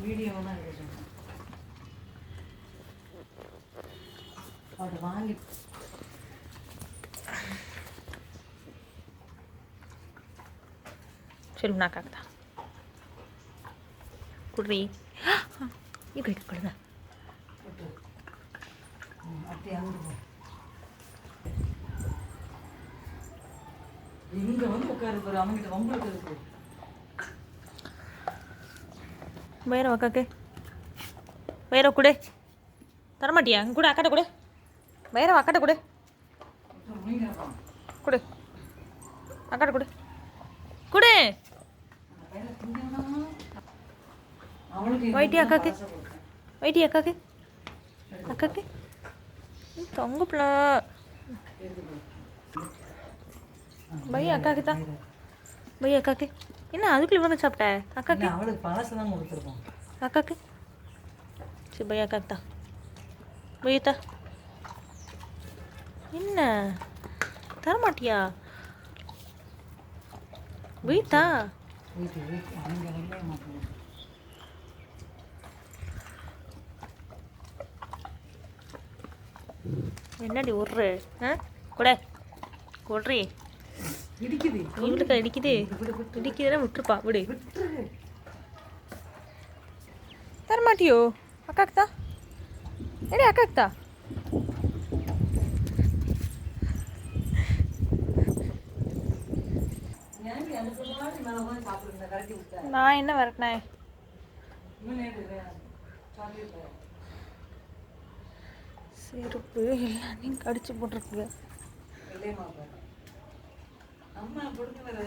Video தான் எடுக்கணும். அதை வாங்கி சரி நாக்காக்குதா குடி இப்படி கொடுங்க அப்படி அங்கே போ. இங்கே வந்து உட்காரு போகிற அவங்ககிட்ட வம்பளுக்கு இருக்கு. வேற அக்காக்கு வேற கொடு தரமாட்டியா அங்கே கூட அக்காட்ட கொடு வேற அக்காட்ட கொடு கொடு அக்காட்ட கொடு கொடு வைட்டி அக்காக்கு வைட்டி அக்காக்கு அக்காக்கு தொங்க பிள்ளை பையா அக்காக்கு தான் பையா அக்காக்கு என்ன அதுக்குள்ள இவ்வளோ சாப்பிட்ட அக்காக்கு அவளுக்கு பழசு தான் கொடுத்துருக்கோம். அக்காக்கு சரி பையா அக்காக்கு தான் பையத்தா என்ன தரமாட்டியா பையத்தா வீட்டு அவங்க வரவே மாட்டேன். என்னடி ஒரு ஆ கூட கொட்றி இடிக்குது இவளுக்கா இடிக்குது இடிக்குதுன்னா விட்டுருப்பா விடு தரமாட்டியோ அக்காக்கு தான் எடி அக்காக்கு தான் நான் என்ன வரட்டினேன் செருப்பு எல்லாத்தையும் கடிச்சு போட்டிருக்குங்க. அம்மா கொடுத்து வர